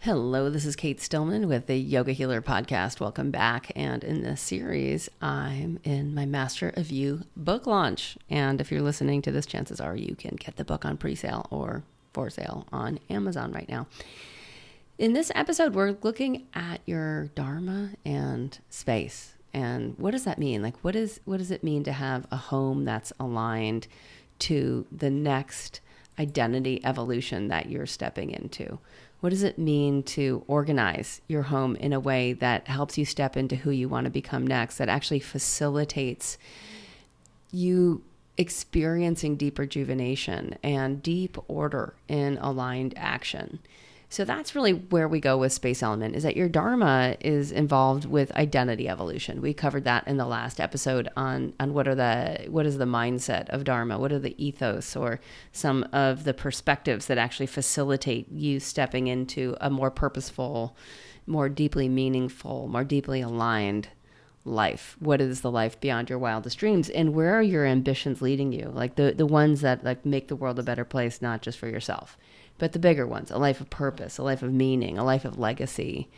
Hello, this is Cate Stillman with the Yoga Healer Podcast. Welcome back. And in this series, I'm in my Master of You book launch. And if you're listening to this, chances are you can get the book on pre-sale or for sale on Amazon right now. In this episode, we're looking at your Dharma and space. And what does that mean? What does it mean to have a home that's aligned to the next identity evolution that you're stepping into? What does it mean to organize your home in a way that helps you step into who you want to become next, that actually facilitates you experiencing deep rejuvenation and deep order in aligned action? So that's really where we go with space element, is that your Dharma is involved with identity evolution. We covered that in the last episode on what is the mindset of Dharma? What are the ethos or some of the perspectives that actually facilitate you stepping into a more purposeful, more deeply meaningful, more deeply aligned life? What is the life beyond your wildest dreams? And where are your ambitions leading you? The ones that make the world a better place, not just for yourself, but the bigger ones, a life of purpose, a life of meaning, a life of legacy.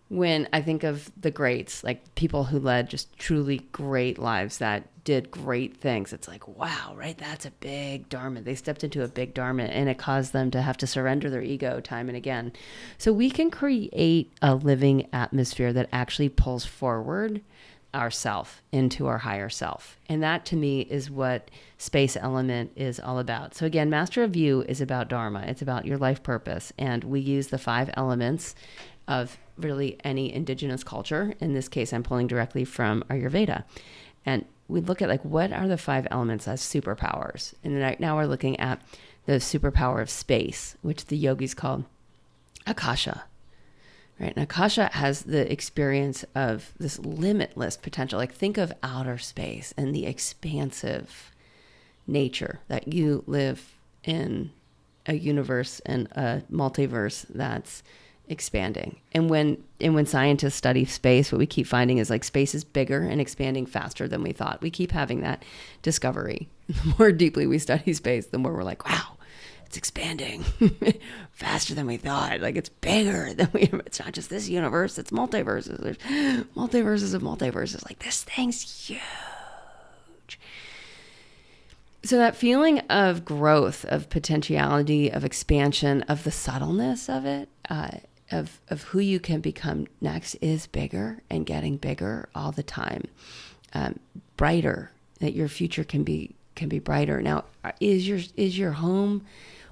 When I think of the greats, like people who led just truly great lives that did great things, it's like, wow, right? That's a big Dharma. They stepped into a big Dharma and it caused them to have to surrender their ego time and again. So we can create a living atmosphere that actually pulls forward ourself into our higher self. And that to me is what space element is all about. So again, Master of You is about Dharma. It's about your life purpose. And we use the 5 elements of really any indigenous culture. In this case, I'm pulling directly from Ayurveda. And we look at what are the 5 elements as superpowers. And right now we're looking at the superpower of space, which the yogis call Akasha. Right. And Akasha has the experience of this limitless potential. Think of outer space and the expansive nature that you live in a universe and a multiverse that's expanding. And when scientists study space, what we keep finding is space is bigger and expanding faster than we thought. We keep having that discovery. The more deeply we study space, the more we're like, wow, it's expanding faster than we thought. It's bigger than it's not just this universe, it's multiverses. There's multiverses of multiverses. This thing's huge. So that feeling of growth, of potentiality, of expansion, of the subtleness of it, of who you can become next is bigger and getting bigger all the time. Brighter, that your future can be brighter. Now, is your home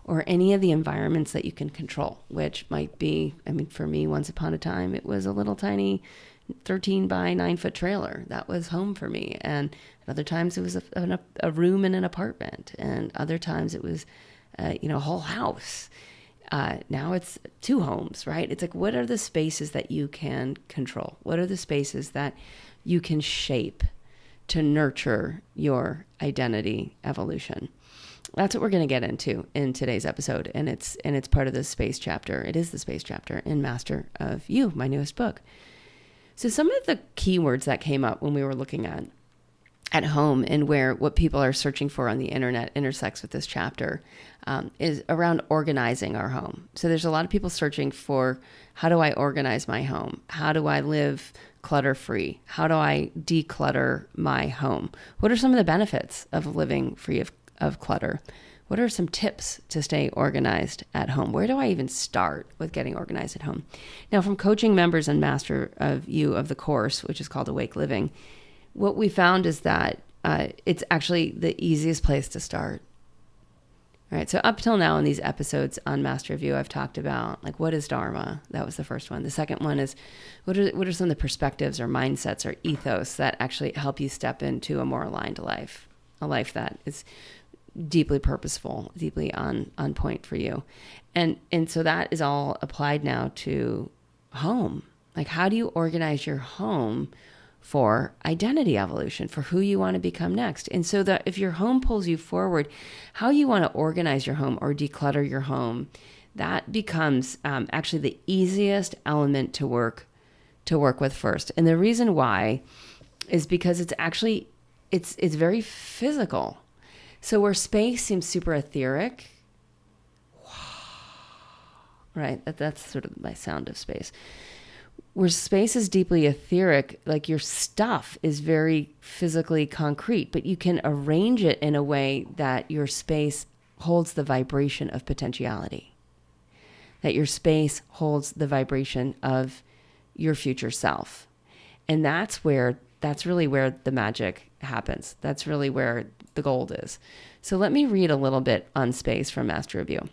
or any of the environments that you can control, which might be, for me, once upon a time, it was a little tiny 13 by 9 foot trailer. That was home for me. And other times it was a room in an apartment. And other times it was, a whole house. Now it's 2 homes, right? It's what are the spaces that you can control? What are the spaces that you can shape to nurture your identity evolution? That's what we're going to get into in today's episode. And it's part of the space chapter. It is the space chapter in Master of You, my newest book. So some of the keywords that came up when we were looking at home and what people are searching for on the internet intersects with this chapter is around organizing our home. So there's a lot of people searching for, how do I organize my home? How do I live clutter-free? How do I declutter my home? What are some of the benefits of living free of clutter? What are some tips to stay organized at home? Where do I even start with getting organized at home? Now, from coaching members and Master of You of the course, which is called Awake Living, what we found is that it's actually the easiest place to start. All right. So up till now in these episodes on Master of You, I've talked about what is Dharma? That was the first one. The second one is what are some of the perspectives or mindsets or ethos that actually help you step into a more aligned life, a life that is deeply purposeful, deeply on point for you. And so that is all applied now to home. How do you organize your home for identity evolution, for who you want to become next? And so that if your home pulls you forward, how you want to organize your home or declutter your home, that becomes actually the easiest element to work with first. And the reason why is because it's very physical. So where space seems super etheric, right? That's sort of my sound of space. Where space is deeply etheric, like your stuff is very physically concrete, but you can arrange it in a way that your space holds the vibration of potentiality, that your space holds the vibration of your future self. And that's really where the magic happens. That's really where the gold is. So let me read a little bit on space from Master of You.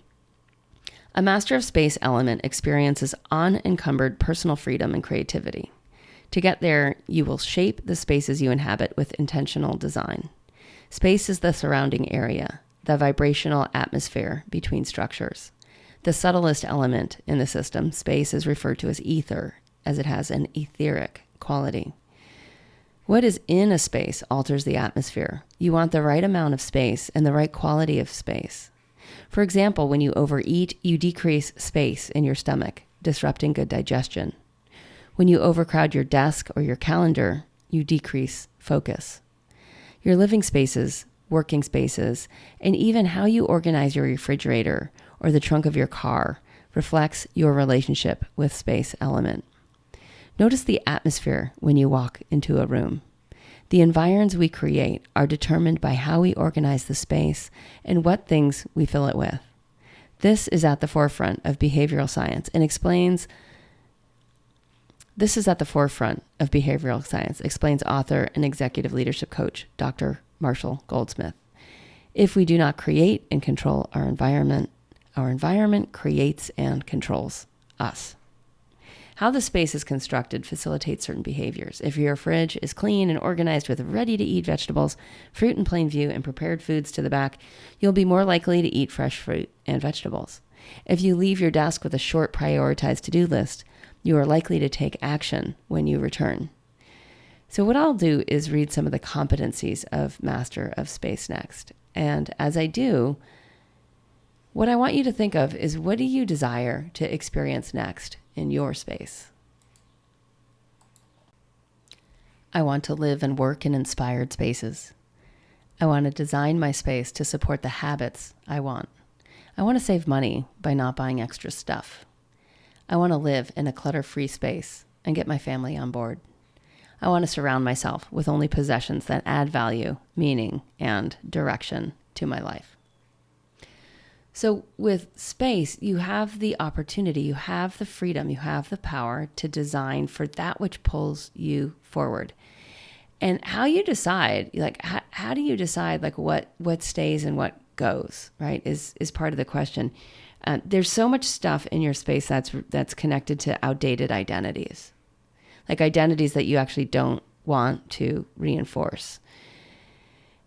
A master of space element experiences unencumbered personal freedom and creativity. To get there, you will shape the spaces you inhabit with intentional design. Space is the surrounding area, the vibrational atmosphere between structures. The subtlest element in the system, space, is referred to as ether, as it has an etheric quality. What is in a space alters the atmosphere. You want the right amount of space and the right quality of space. For example, when you overeat, you decrease space in your stomach, disrupting good digestion. When you overcrowd your desk or your calendar, you decrease focus. Your living spaces, working spaces, and even how you organize your refrigerator or the trunk of your car reflects your relationship with space element. Notice the atmosphere when you walk into a room. The environs we create are determined by how we organize the space and what things we fill it with. This is at the forefront of behavioral science, explains author and executive leadership coach, Dr. Marshall Goldsmith. If we do not create and control our environment creates and controls us. How the space is constructed facilitates certain behaviors. If your fridge is clean and organized with ready-to-eat vegetables, fruit in plain view, and prepared foods to the back, you'll be more likely to eat fresh fruit and vegetables. If you leave your desk with a short prioritized to-do list, you are likely to take action when you return. So what I'll do is read some of the competencies of Master of Space next. And as I do, what I want you to think of is, what do you desire to experience next in your space? I want to live and work in inspired spaces. I want to design my space to support the habits I want. I want to save money by not buying extra stuff. I want to live in a clutter-free space and get my family on board. I want to surround myself with only possessions that add value, meaning, and direction to my life. So with space, you have the opportunity, you have the freedom, you have the power to design for that which pulls you forward. And how you decide, like how do you decide like what stays and what goes, right, is part of the question. There's so much stuff in your space that's connected to outdated identities, like identities that you actually don't want to reinforce.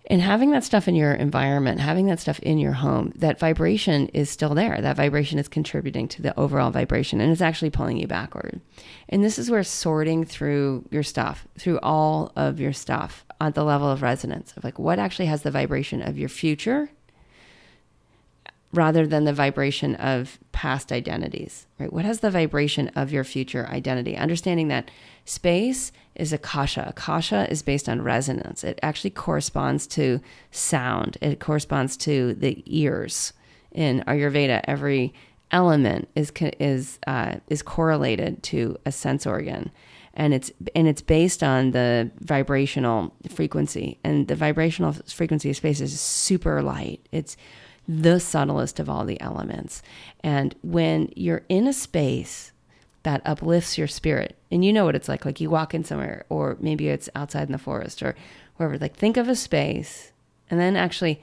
And having that stuff in your environment, having that stuff in your home, that vibration is still there. That vibration is contributing to the overall vibration, and it's actually pulling you backward. And this is where sorting through your stuff, through all of your stuff at the level of resonance, of like what actually has the vibration of your future rather than the vibration of past identities, right? What has the vibration of your future identity? Understanding that space is akasha. Akasha is based on resonance. It actually corresponds to sound. It corresponds to the ears. In Ayurveda, every element is correlated to a sense organ, and it's based on the vibrational frequency. And the vibrational frequency of space is super light. It's the subtlest of all the elements. And when you're in a space that uplifts your spirit, and you know what it's like you walk in somewhere, or maybe it's outside in the forest or wherever, like think of a space and then actually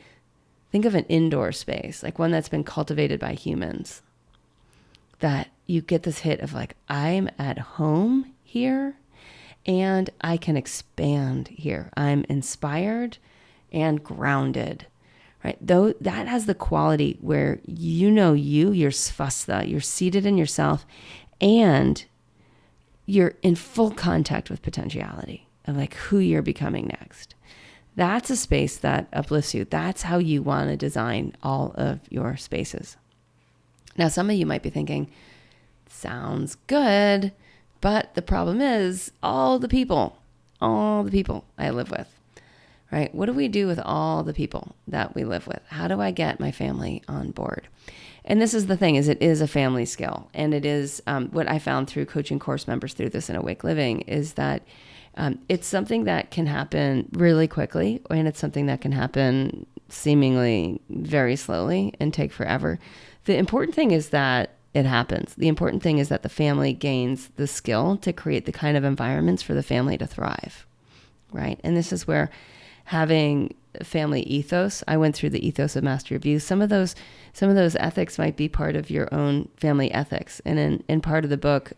think of an indoor space, like one that's been cultivated by humans, that you get this hit of like, I'm at home here and I can expand here. I'm inspired and grounded. Right? Though that has the quality where you're svastha, you're seated in yourself, and you're in full contact with potentiality of like who you're becoming next. That's a space that uplifts you. That's how you want to design all of your spaces. Now, some of you might be thinking, sounds good, but the problem is all the people I live with. Right? What do we do with all the people that we live with? How do I get my family on board? And this is the thing, is it is a family skill. And it is what I found through coaching course members through this in Awake Living is that it's something that can happen really quickly, and it's something that can happen seemingly very slowly and take forever. The important thing is that it happens. The important thing is that the family gains the skill to create the kind of environments for the family to thrive, right? And this is where having family ethos, I went through the ethos of mastery of you. Some of those ethics might be part of your own family ethics. And in part of the book,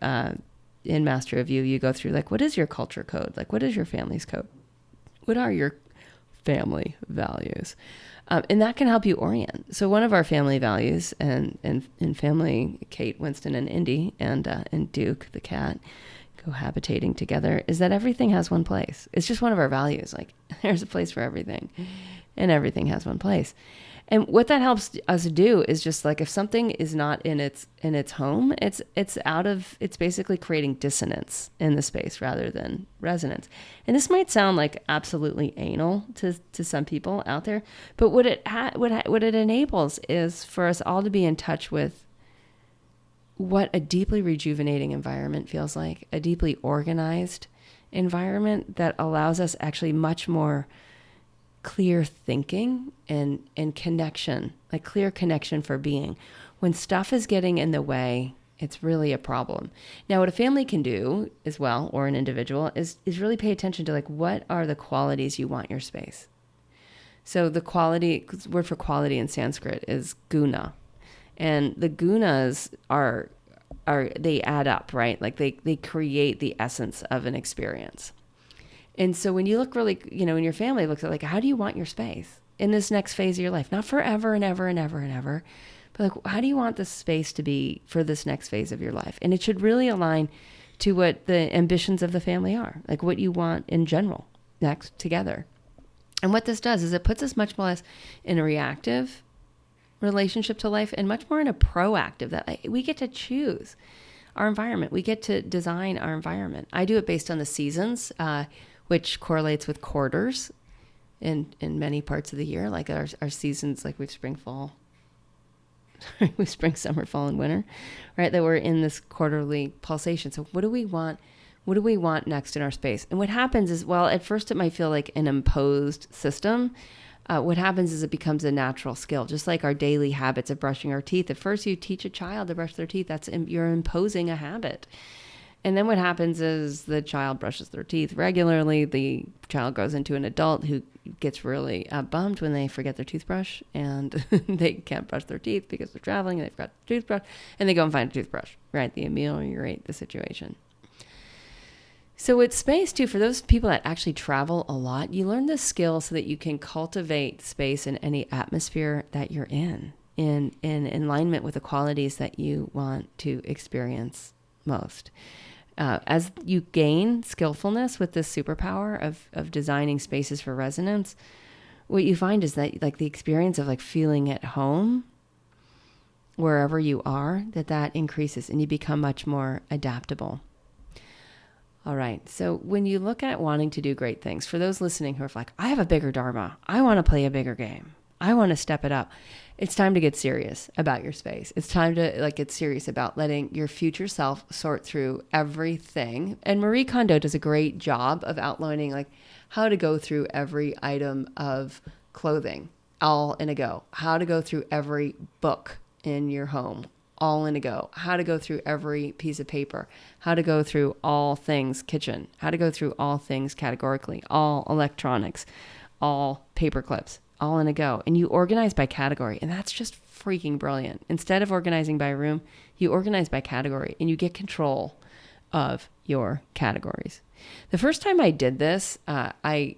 in Mastery of You, you go through like, what is your culture code? Like, what is your family's code? What are your family values? And that can help you orient. So one of our family values and family, Cate, Winston, and Indy, and Duke, the cat, cohabitating together, is that everything has one place. It's just one of our values. Like, there's a place for everything, and everything has one place. And what that helps us do is just like, if something is not in its home, it's basically creating dissonance in the space rather than resonance. And this might sound like absolutely anal to some people out there, but what it enables is for us all to be in touch with what a deeply rejuvenating environment feels like, a deeply organized environment that allows us actually much more clear thinking and connection, like clear connection for being. When stuff is getting in the way, it's really a problem. Now, what a family can do as well, or an individual, is really pay attention to like, what are the qualities you want your space? So the word for quality in Sanskrit is guna. And the gunas are they add up, right? Like they create the essence of an experience. And so when you look really, when your family looks at like, how do you want your space in this next phase of your life? Not forever and ever and ever and ever, but like, how do you want this space to be for this next phase of your life? And it should really align to what the ambitions of the family are, like what you want in general next together. And what this does is it puts us much less in a reactive relationship to life and much more in a proactive, that like, we get to choose our environment. We get to design our environment. I do it based on the seasons, which correlates with quarters in many parts of the year, like our seasons, like we've spring, summer, fall, and winter, right? That we're in this quarterly pulsation. So what do we want? What do we want next in our space? And what happens is, well, at first it might feel like an imposed system. What happens is it becomes a natural skill, just like our daily habits of brushing our teeth. At first you teach a child to brush their teeth. You're imposing a habit. And then what happens is the child brushes their teeth regularly. The child grows into an adult who gets really bummed when they forget their toothbrush and they can't brush their teeth because they're traveling and they've got the toothbrush, and they go and find a toothbrush, right? They ameliorate the situation. So with space too, for those people that actually travel a lot, you learn this skill so that you can cultivate space in any atmosphere that you're in alignment with the qualities that you want to experience most. As you gain skillfulness with this superpower of designing spaces for resonance, what you find is that like the experience of like feeling at home wherever you are, that increases and you become much more adaptable. All right. So when you look at wanting to do great things, for those listening who are like, I have a bigger dharma, I want to play a bigger game, I want to step it up, it's time to get serious about your space. It's time to like get serious about letting your future self sort through everything. And Marie Kondo does a great job of outlining like how to go through every item of clothing all in a go, how to go through every book in your home all in a go, how to go through every piece of paper, how to go through all things kitchen, how to go through all things categorically, all electronics, all paper clips, all in a go. And you organize by category. And that's just freaking brilliant. Instead of organizing by room, you organize by category and you get control of your categories. The first time I did this, I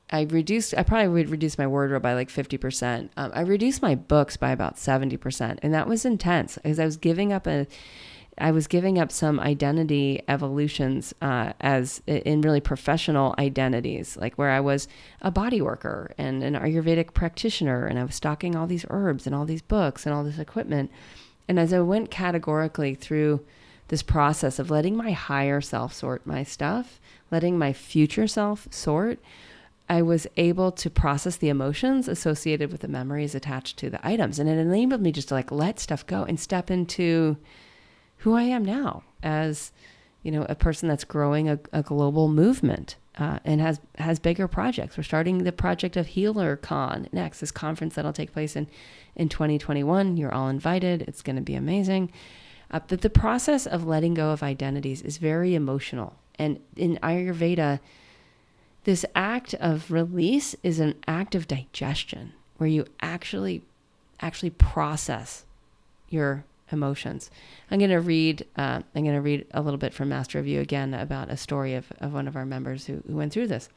probably would reduce my wardrobe by like 50%. I reduced my books by about 70%. And that was intense because I was giving up some identity evolutions, as in really professional identities, like where I was a body worker and an Ayurvedic practitioner, and I was stocking all these herbs and all these books and all this equipment. And as I went categorically through this process of letting my higher self sort my stuff, letting my future self sort, I was able to process the emotions associated with the memories attached to the items. And it enabled me just to like let stuff go and step into who I am now as, a person that's growing a global movement and has bigger projects. We're starting the project of Healer Con next, this conference that'll take place in 2021. You're all invited. It's going to be amazing. But the process of letting go of identities is very emotional. And in Ayurveda, this act of release is an act of digestion where you actually process your emotions. I'm going to read a little bit from Master of You again about a story of one of our members who went through this.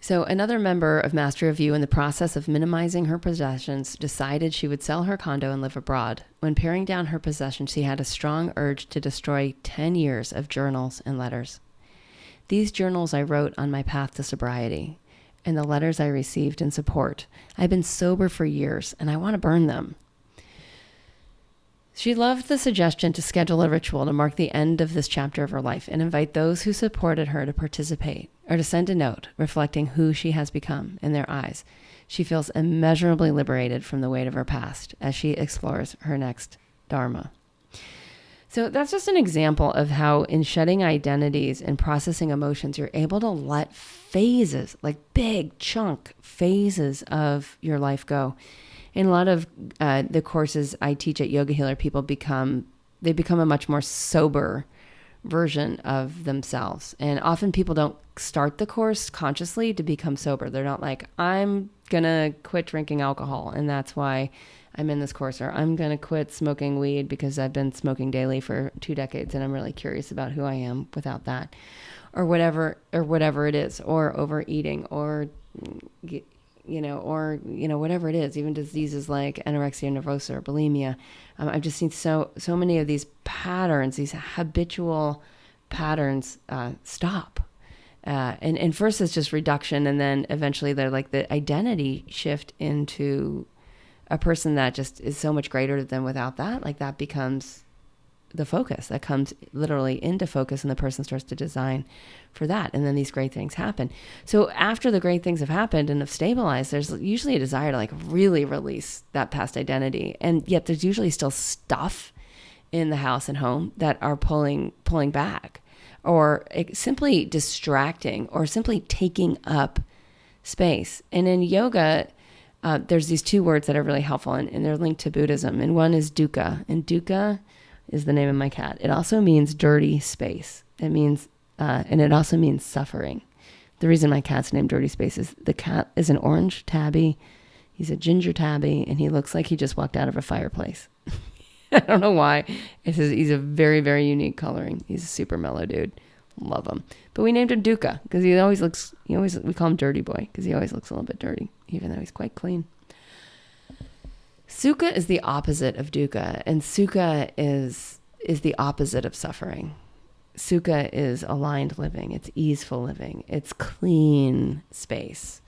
So another member of Master of You, in the process of minimizing her possessions, decided she would sell her condo and live abroad. When paring down her possessions, she had a strong urge to destroy 10 years of journals and letters. These journals I wrote on my path to sobriety, and the letters I received in support. I've been sober for years, and I want to burn them. She loved the suggestion to schedule a ritual to mark the end of this chapter of her life and invite those who supported her to participate, or to send a note reflecting who she has become in their eyes. She feels immeasurably liberated from the weight of her past as she explores her next dharma. So that's just an example of how in shedding identities and processing emotions, you're able to let phases, like big chunk phases of your life go. In a lot of the courses I teach at Yoga Healer, people become a much more sober version of themselves. And often people don't start the course consciously to become sober. They're not like, I'm going to quit drinking alcohol, and that's why I'm in this course, or I'm going to quit smoking weed because I've been smoking daily for 2 decades and I'm really curious about who I am without that, or whatever it is, or overeating, or whatever it is, even diseases like anorexia nervosa or bulimia. I've just seen so many of these patterns, these habitual patterns stop. And first it's just reduction, and then eventually they're like the identity shift into a person that just is so much greater than without that. Like that becomes the focus that comes literally into focus, and the person starts to design for that. And then these great things happen. So after the great things have happened and have stabilized, there's usually a desire to like really release that past identity. And yet there's usually still stuff in the house and home that are pulling back, or simply distracting, or simply taking up space. And in yoga, there's these 2 words that are really helpful, and they're linked to Buddhism. And one is dukkha, and dukkha is the name of my cat. It also means dirty space. It means, and it also means suffering. The reason my cat's named Dirty Space is the cat is an orange tabby. He's a ginger tabby, and he looks like he just walked out of a fireplace. I don't know why. He's a very, very unique coloring. He's a super mellow dude. Love him. But we named him Dukkha because we call him Dirty Boy because he always looks a little bit dirty, even though he's quite clean. Sukha is the opposite of dukkha, and sukha is the opposite of suffering. Sukha is aligned living. It's easeful living. It's clean space.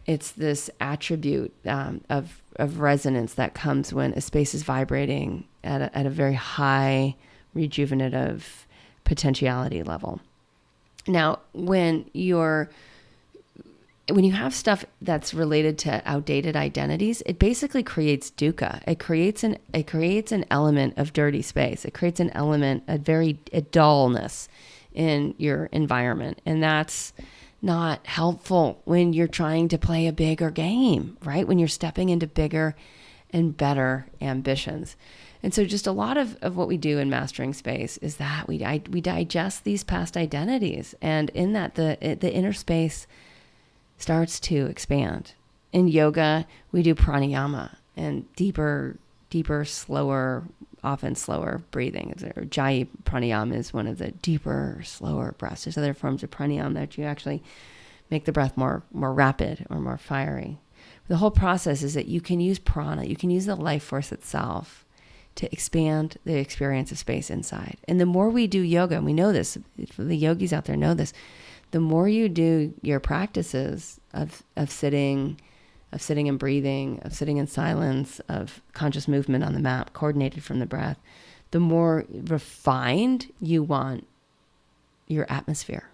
It's this attribute of resonance that comes when a space is vibrating at a very high rejuvenative potentiality level. Now, when you have stuff that's related to outdated identities, it basically creates dukkha. It creates an element of dirty space. It creates an element, a dullness in your environment. And that's not helpful when you're trying to play a bigger game, right? When you're stepping into bigger and better ambitions. And so just a lot of what we do in Mastering Space is that we digest these past identities. And in that, the inner space starts to expand. In yoga, we do pranayama and deeper, slower, often slower breathing. Jai pranayama is one of the deeper, slower breaths. There's other forms of pranayama that you actually make the breath more rapid or more fiery. The whole process is that you can use prana, you can use the life force itself to expand the experience of space inside. And the more we do yoga, and we know this, the yogis out there know this, the more you do your practices of sitting and breathing, of sitting in silence, of conscious movement on the mat, coordinated from the breath, the more refined you want your atmosphere.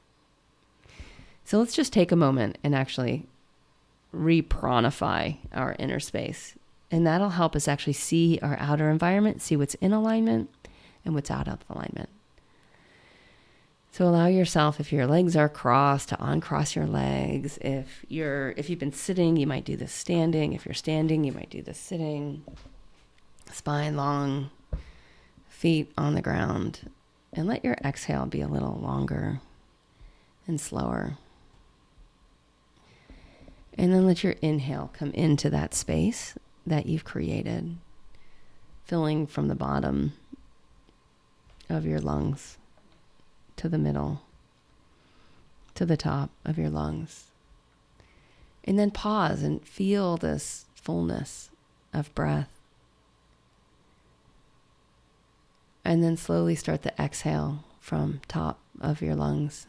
So let's just take a moment and actually repronify our inner space. And that'll help us actually see our outer environment, see what's in alignment and what's out of alignment. So allow yourself, if your legs are crossed, to uncross your legs. If you've been sitting, you might do this standing. If you're standing, you might do this sitting. Spine long, feet on the ground. And let your exhale be a little longer and slower. And then let your inhale come into that space that you've created, filling from the bottom of your lungs to the middle, to the top of your lungs. And then pause and feel this fullness of breath. And then slowly start the exhale from top of your lungs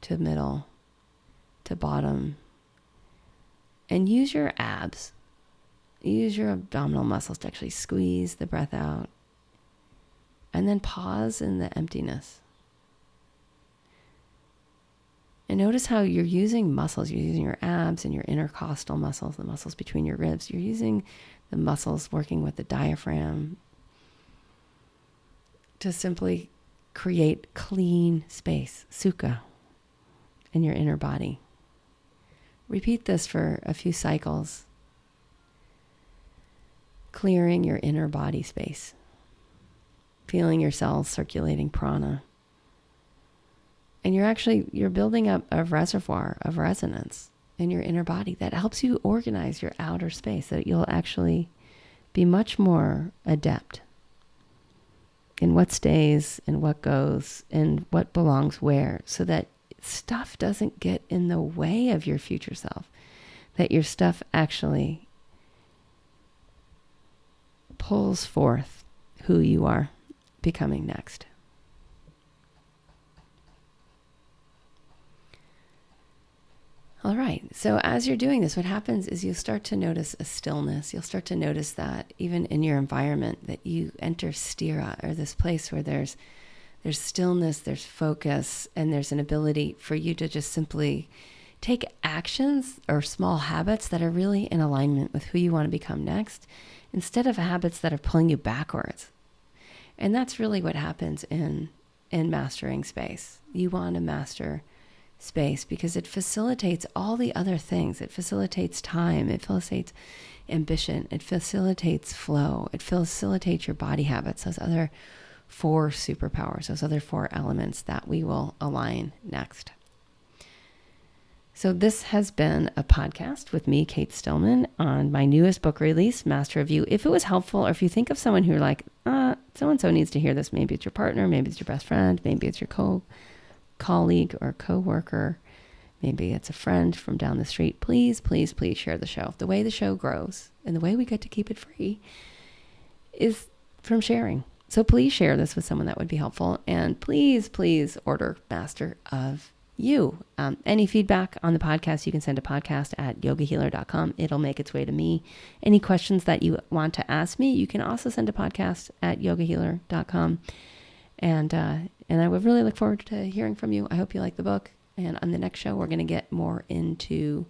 to middle, to bottom. And use your abs. Use your abdominal muscles to actually squeeze the breath out. And then pause in the emptiness. And notice how you're using muscles. You're using your abs and your intercostal muscles, the muscles between your ribs. You're using the muscles working with the diaphragm to simply create clean space, sukha, in your inner body. Repeat this for a few cycles, clearing your inner body space, feeling your cells circulating prana. And you're building up a reservoir of resonance in your inner body that helps you organize your outer space, so that you'll actually be much more adept in what stays and what goes and what belongs where, so that stuff doesn't get in the way of your future self, that your stuff actually pulls forth who you are becoming next. All right. So as you're doing this, what happens is you'll start to notice a stillness. You'll start to notice that even in your environment, that you enter stira, or this place where there's stillness, there's focus, and there's an ability for you to just simply take actions or small habits that are really in alignment with who you want to become next, instead of habits that are pulling you backwards. And that's really what happens in mastering space. You want to master space because it facilitates all the other things. It facilitates time. It facilitates ambition. It facilitates flow. It facilitates your body habits, those other 4 superpowers, those other 4 elements that we will align next. So this has been a podcast with me, Cate Stillman, on my newest book release, Master of You. If it was helpful, or if you think of someone who like, so-and-so needs to hear this, maybe it's your partner, maybe it's your best friend, maybe it's your colleague or co-worker, maybe it's a friend from down the street, please, please, please share the show. The way the show grows and the way we get to keep it free is from sharing. So please share this with someone that would be helpful. And please, please order Master of You. Any feedback on the podcast, you can send a podcast@yogahealer.com. It'll make its way to me. Any questions that you want to ask me, you can also send a podcast@yogahealer.com. And I would really look forward to hearing from you. I hope you like the book. And on the next show, we're going to get more into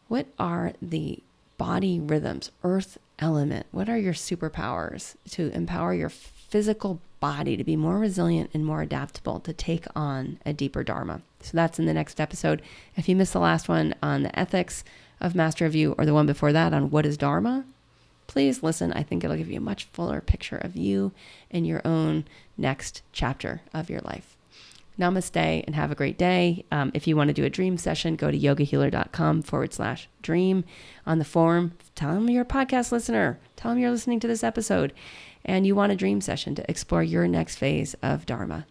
what are the body rhythms, earth element. What are your superpowers to empower your physical body to be more resilient and more adaptable to take on a deeper dharma? So that's in the next episode. If you missed the last one on the ethics of Master of You, or the one before that on what is dharma, please listen. I think it'll give you a much fuller picture of you and your own next chapter of your life. Namaste and have a great day. If you want to do a dream session, go to yogahealer.com/dream. On the form, tell them you're a podcast listener. Tell them you're listening to this episode and you want a dream session to explore your next phase of Dharma.